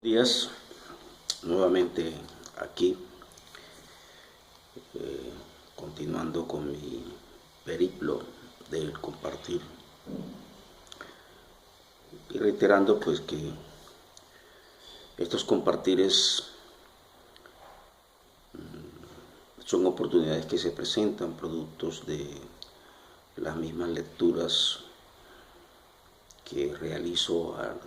Días, nuevamente aquí, continuando con mi periplo del compartir y reiterando pues que estos compartires son oportunidades que se presentan, productos de las mismas lecturas que realizo al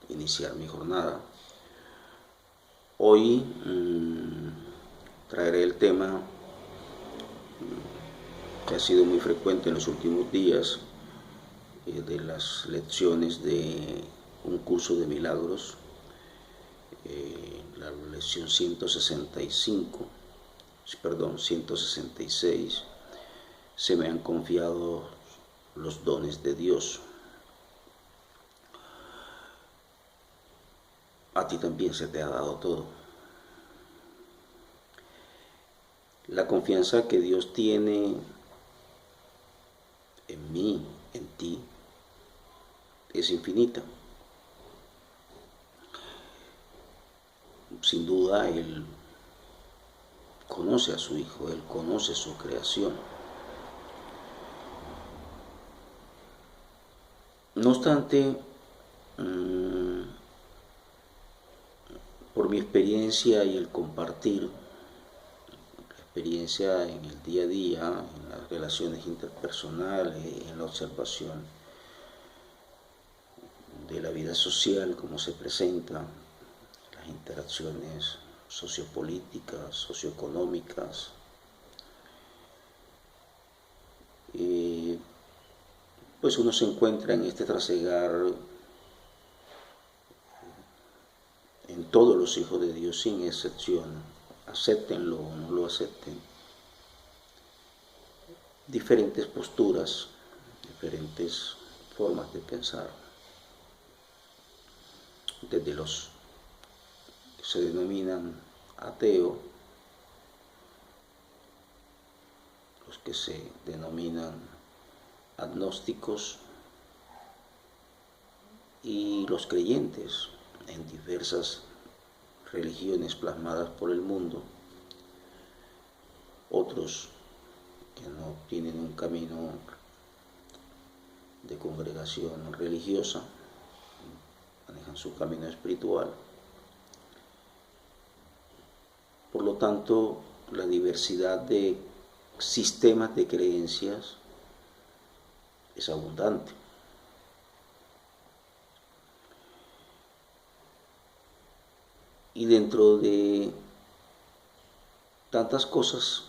iniciar mi jornada. Hoy traeré el tema que ha sido muy frecuente en los últimos días de las lecciones de un curso de milagros, la lección 166, se me han confiado los dones de Dios. A ti también se te ha dado todo. La confianza que Dios tiene en mí, en ti, es infinita. Sin duda, Él conoce a su Hijo, Él conoce su creación. No obstante, por mi experiencia y el compartir, la experiencia en el día a día, en las relaciones interpersonales, en la observación de la vida social, cómo se presenta, las interacciones sociopolíticas, socioeconómicas, pues uno se encuentra en este trasegar en todos los hijos de Dios sin excepción, acéptenlo o no lo acepten, diferentes posturas, diferentes formas de pensar, desde los que se denominan ateos, los que se denominan agnósticos y los creyentes en diversas religiones plasmadas por el mundo, otros que no tienen un camino de congregación religiosa, manejan su camino espiritual. Por lo tanto, la diversidad de sistemas de creencias es abundante. Y dentro de tantas cosas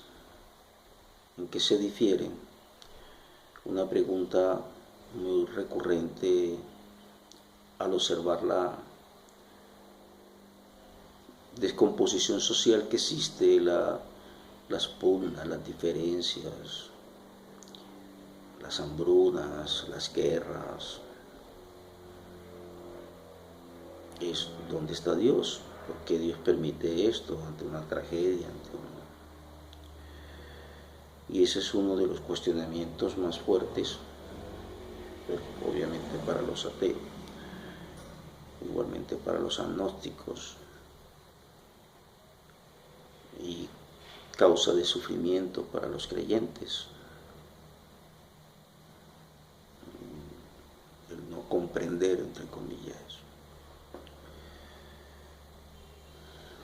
en que se difieren, una pregunta muy recurrente al observar la descomposición social que existe, las pugnas, las diferencias, las hambrunas, las guerras, es ¿dónde está Dios? ¿Por qué Dios permite esto ante una tragedia? Y ese es uno de los cuestionamientos más fuertes, obviamente para los ateos, igualmente para los agnósticos, y causa de sufrimiento para los creyentes. El no comprender, entre comillas.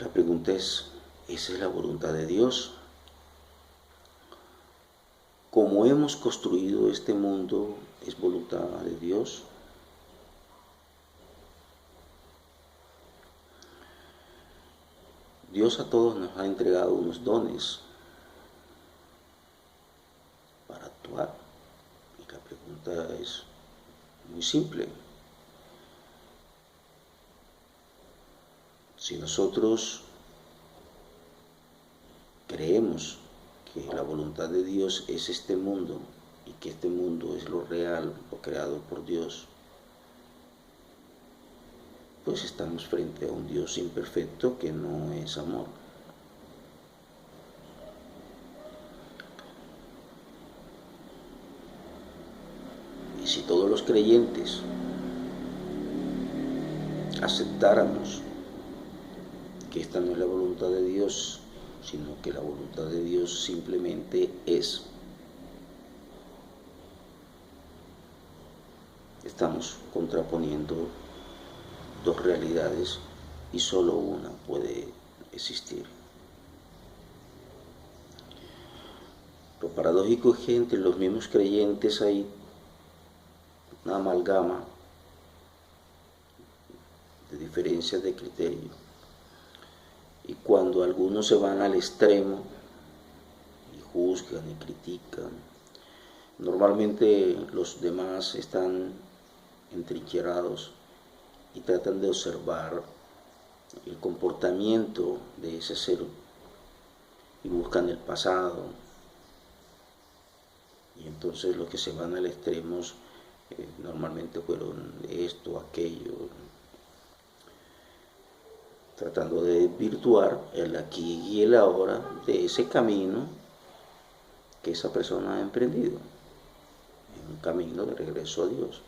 La pregunta es, ¿esa es la voluntad de Dios? ¿Cómo hemos construido este mundo es voluntad de Dios? Dios a todos nos ha entregado unos dones para actuar. Y la pregunta es muy simple. Si nosotros creemos que la voluntad de Dios es este mundo y que este mundo es lo real, lo creado por Dios, pues estamos frente a un Dios imperfecto que no es amor. Y si todos los creyentes aceptáramos que esta no es la voluntad de Dios, sino que la voluntad de Dios simplemente es. Estamos contraponiendo dos realidades y solo una puede existir. Lo paradójico es que entre los mismos creyentes hay una amalgama de diferencias de criterio. Y cuando algunos se van al extremo y juzgan y critican, normalmente los demás están entrincherados y tratan de observar el comportamiento de ese ser y buscan el pasado. Y entonces los que se van al extremo normalmente fueron esto, aquello, tratando de desvirtuar el aquí y el ahora de ese camino que esa persona ha emprendido, un camino de regreso a Dios.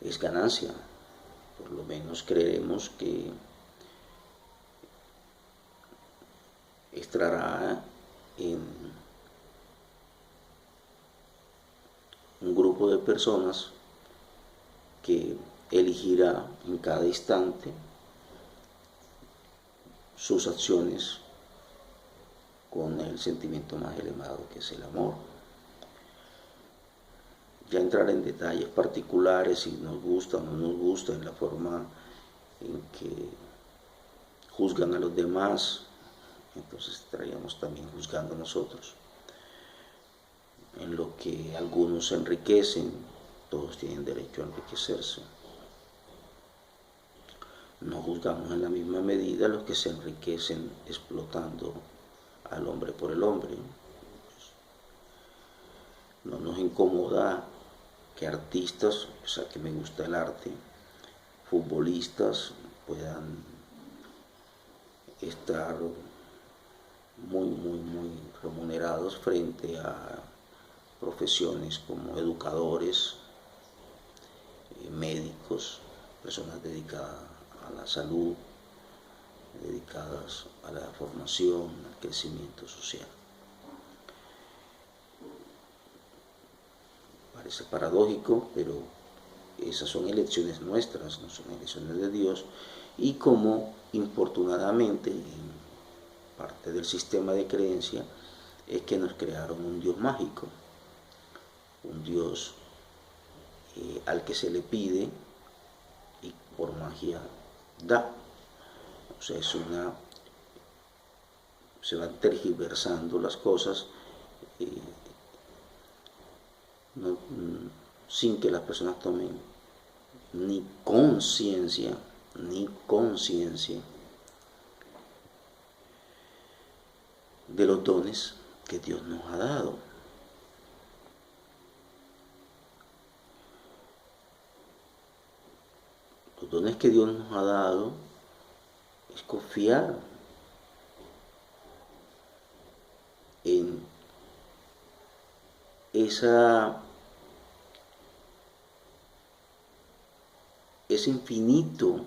Es ganancia, por lo menos creeremos que estará en un grupo de personas que elegirá en cada instante sus acciones con el sentimiento más elevado, que es el amor. Ya entrar en detalles particulares, si nos gusta o no nos gusta, en la forma en que juzgan a los demás, entonces estaríamos también juzgando a nosotros. En lo que algunos se enriquecen, todos tienen derecho a enriquecerse. No juzgamos en la misma medida a los que se enriquecen explotando al hombre por el hombre. No nos incomoda que artistas, o sea, que me gusta el arte, futbolistas puedan estar muy remunerados frente a profesiones como educadores, médicos, personas dedicadas a la salud, dedicadas a la formación, al crecimiento social. Parece paradójico, pero esas son elecciones nuestras, no son elecciones de Dios, y como infortunadamente en parte del sistema de creencia es que nos crearon un Dios mágico, un Dios al que se le pide y por magia da. O sea, se van tergiversando las cosas sin que las personas tomen ni conciencia de los dones que Dios nos ha dado. Los dones que Dios nos ha dado es confiar en ese infinito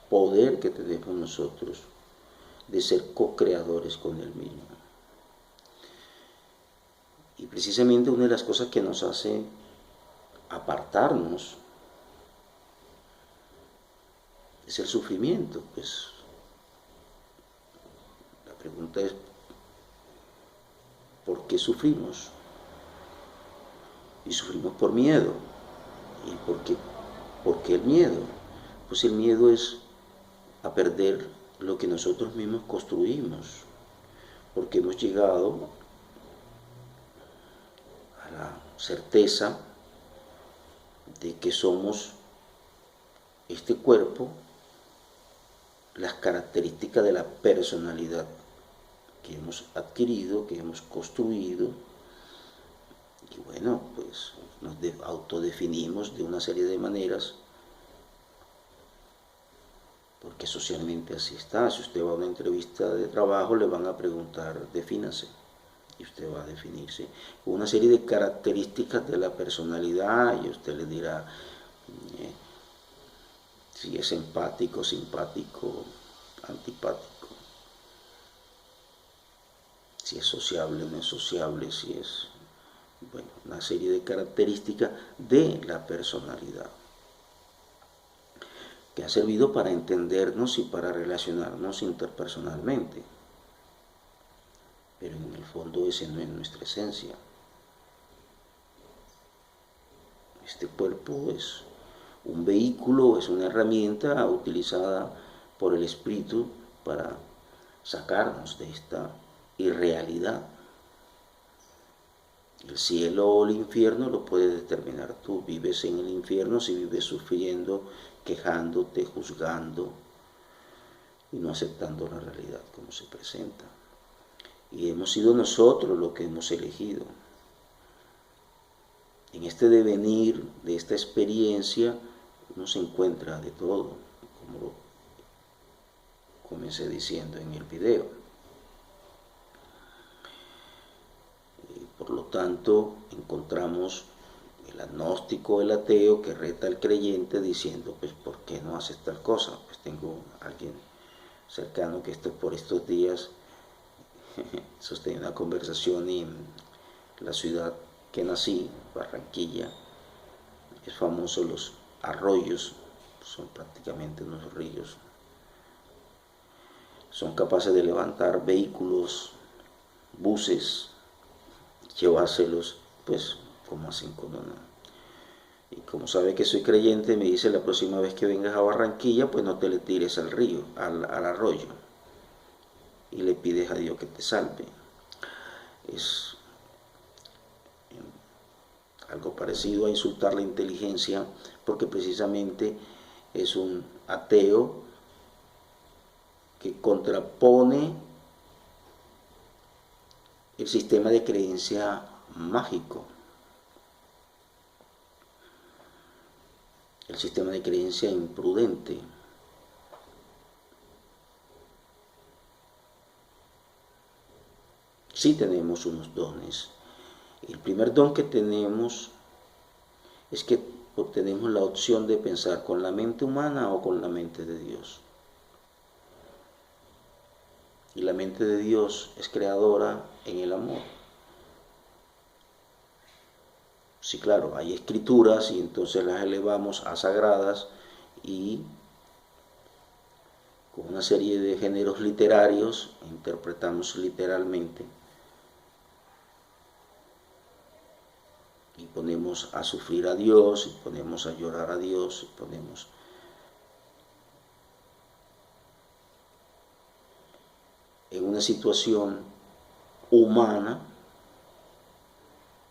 poder que tenemos nosotros de ser co-creadores con Él mismo. Y precisamente una de las cosas que nos hace apartarnos es el sufrimiento. Pues la pregunta es, ¿por qué sufrimos? Y sufrimos por miedo. ¿Y por qué el miedo? Pues el miedo es a perder lo que nosotros mismos construimos, porque hemos llegado a la certeza de que somos este cuerpo, las características de la personalidad que hemos adquirido, que hemos construido, y bueno, pues nos autodefinimos de una serie de maneras, porque socialmente así está. Si usted va a una entrevista de trabajo, le van a preguntar, defínase, y usted va a definirse con una serie de características de la personalidad, y usted le dirá, si es empático, simpático, antipático, si es sociable o no es sociable, si es, bueno, una serie de características de la personalidad que ha servido para entendernos y para relacionarnos interpersonalmente. Pero en el fondo ese no es nuestra esencia. Este cuerpo es un vehículo, es una herramienta utilizada por el espíritu para sacarnos de esta irrealidad. El cielo o el infierno lo puedes determinar tú. Vives en el infierno si vives sufriendo, quejándote, juzgando y no aceptando la realidad como se presenta. Y hemos sido nosotros los que hemos elegido. En este devenir de esta experiencia uno se encuentra de todo, como lo comencé diciendo en el video. Por lo tanto, encontramos el agnóstico, el ateo que reta al creyente diciendo, pues, ¿por qué no haces tal cosa? Pues tengo a alguien cercano que por estos días sostenía una conversación y en la ciudad que nací, Barranquilla, es famoso los arroyos, son prácticamente unos ríos, son capaces de levantar vehículos, buses, llevárselos, pues, como hacen con uno. Y como sabe que soy creyente, me dice, la próxima vez que vengas a Barranquilla, pues no te le tires al río, al arroyo, y le pides a Dios que te salve. Es algo parecido a insultar la inteligencia, porque precisamente es un ateo que contrapone el sistema de creencia mágico, el sistema de creencia imprudente. Sí tenemos unos dones. El primer don que tenemos es que tenemos la opción de pensar con la mente humana o con la mente de Dios. Y la mente de Dios es creadora en el amor. Sí, claro, hay escrituras y entonces las elevamos a sagradas y con una serie de géneros literarios interpretamos literalmente y ponemos a sufrir a Dios, y ponemos a llorar a Dios, y ponemos en una situación humana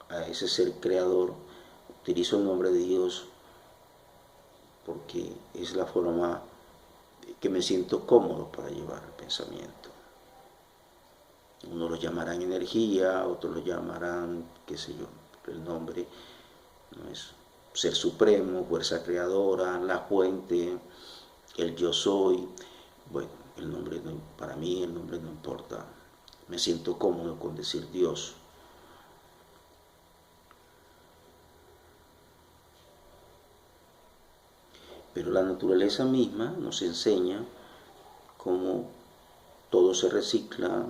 a ese ser creador. Utilizo el nombre de Dios porque es la forma que me siento cómodo para llevar el pensamiento. Unos lo llamarán energía, otros lo llamarán, qué sé yo, el nombre no es ser supremo, fuerza creadora, la fuente, el yo soy. Bueno, el nombre no, para mí el nombre no importa. Me siento cómodo con decir Dios. Pero la naturaleza misma nos enseña cómo todo se recicla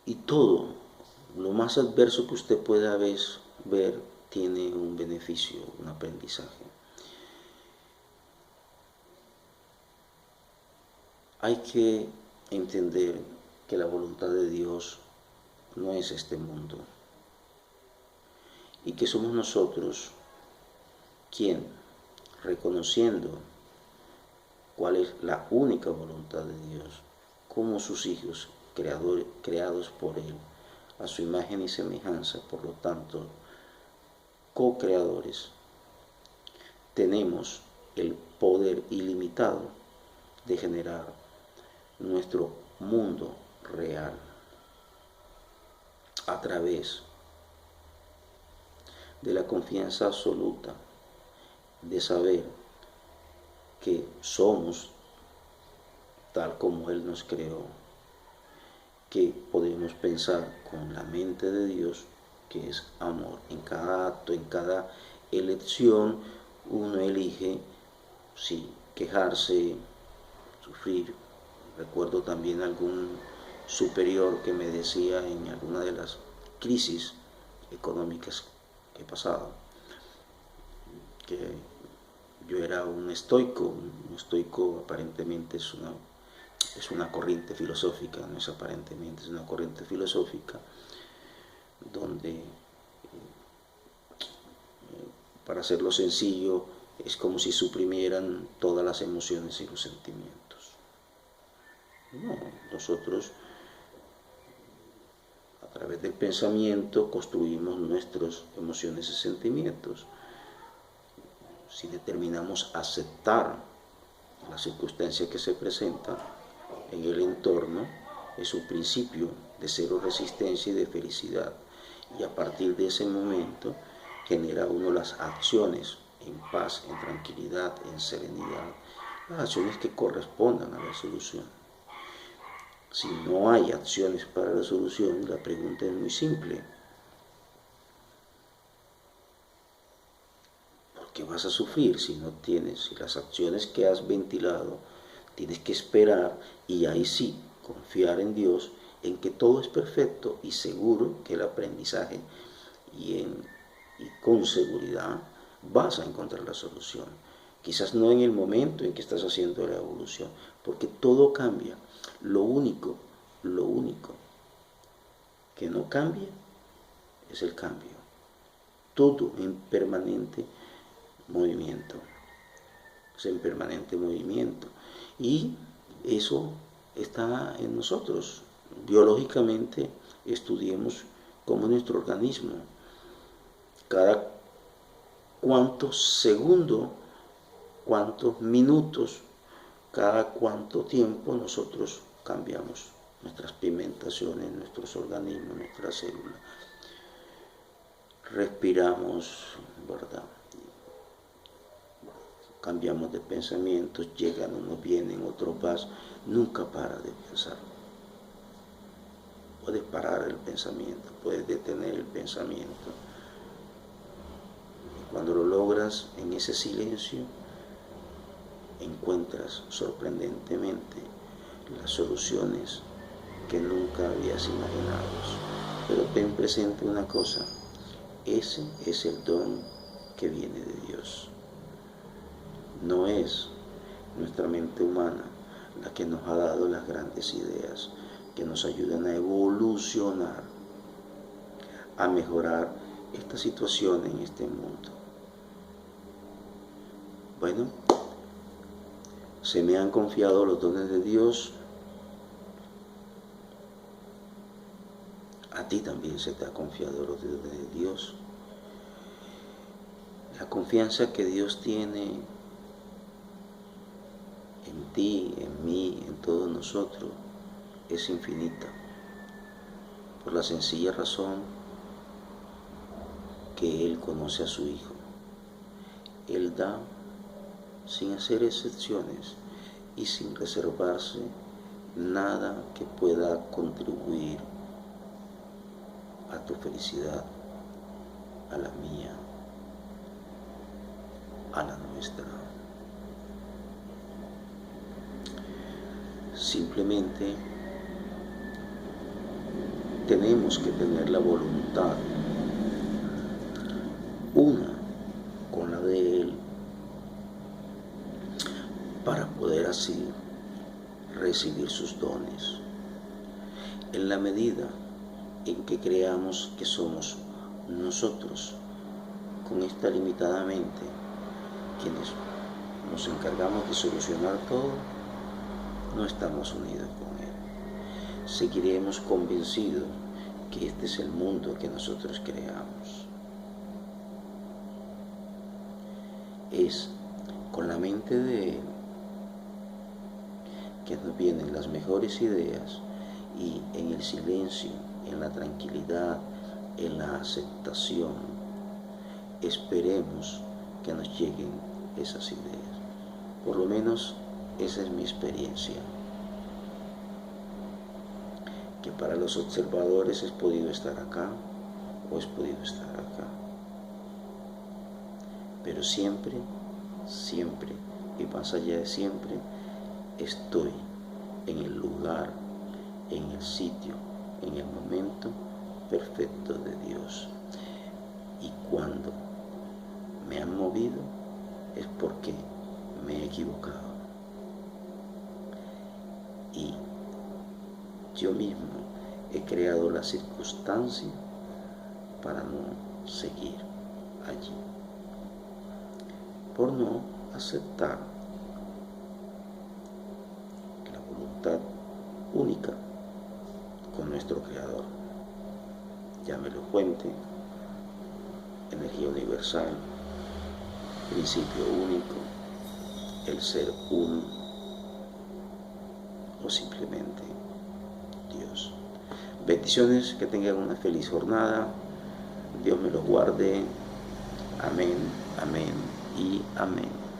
y todo, lo más adverso que usted pueda ver, tiene un beneficio, un aprendizaje. Hay que entender que la voluntad de Dios no es este mundo y que somos nosotros quien, reconociendo cuál es la única voluntad de Dios, como sus hijos creados por Él, a su imagen y semejanza, por lo tanto, co-creadores, tenemos el poder ilimitado de generar nuestro mundo real a través de la confianza absoluta de saber que somos tal como Él nos creó, que podemos pensar con la mente de Dios, que es amor, en cada acto, en cada elección uno elige si quejarse, sufrir. Recuerdo también algún superior que me decía en alguna de las crisis económicas que he pasado, que yo era un estoico. Un estoico aparentemente es una corriente filosófica, no es aparentemente, es una corriente filosófica donde, para hacerlo sencillo, es como si suprimieran todas las emociones y los sentimientos. No, nosotros a través del pensamiento construimos nuestras emociones y sentimientos. Si determinamos aceptar las circunstancias que se presentan en el entorno, es un principio de cero resistencia y de felicidad. Y a partir de ese momento genera uno las acciones en paz, en tranquilidad, en serenidad, las acciones que correspondan a la solución. Si no hay acciones para la solución, la pregunta es muy simple. ¿Por qué vas a sufrir si no tienes, si las acciones que has ventilado, tienes que esperar y ahí sí confiar en Dios, en que todo es perfecto y seguro que el aprendizaje y con seguridad vas a encontrar la solución? Quizás no en el momento en que estás haciendo la evolución, porque todo cambia. Lo único que no cambia es el cambio. Todo en permanente movimiento. Es en permanente movimiento. Y eso está en nosotros. Biológicamente estudiemos cómo nuestro organismo, cada cuántos segundos, cuántos minutos, cada cuánto tiempo nosotros cambiamos nuestras pigmentaciones, nuestros organismos, nuestras células. Respiramos, ¿verdad? Cambiamos de pensamientos, llegan unos, vienen, otros van. Nunca para de pensar. Puedes parar el pensamiento, puedes detener el pensamiento. Y cuando lo logras en ese silencio, encuentras sorprendentemente las soluciones que nunca habías imaginado. Pero ten presente una cosa, ese es el don que viene de Dios. No es nuestra mente humana la que nos ha dado las grandes ideas que nos ayudan a evolucionar, a mejorar esta situación en este mundo. Bueno, se me han confiado los dones de Dios. A ti también se te ha confiado los dones de Dios. La confianza que Dios tiene en ti, en mí, en todos nosotros, es infinita. Por la sencilla razón que Él conoce a su Hijo. Él da sin hacer excepciones y sin reservarse nada que pueda contribuir a tu felicidad, a la mía, a la nuestra. Simplemente tenemos que tener la voluntad una con la de Él para poder así recibir sus dones. En la medida en que creamos que somos nosotros, con esta limitada mente, quienes nos encargamos de solucionar todo, no estamos unidos con Él. Seguiremos convencidos que este es el mundo que nosotros creamos. Es con la mente de Él que nos vienen las mejores ideas y en el silencio, en la tranquilidad, en la aceptación, esperemos que nos lleguen esas ideas. Por lo menos esa es mi experiencia, que para los observadores he podido estar acá o he podido estar acá. pero siempre, siempre y más allá de siempre, estoy en el lugar, en el sitio, en el momento perfecto de Dios. Y cuando me han movido es porque me he equivocado. Y yo mismo he creado la circunstancia para no seguir allí, por no aceptar la voluntad única con nuestro Creador. Llámelo fuente, energía universal, principio único, el ser uno o simplemente Dios. Bendiciones, que tengan una feliz jornada. Dios me los guarde. Amén, amén y amén.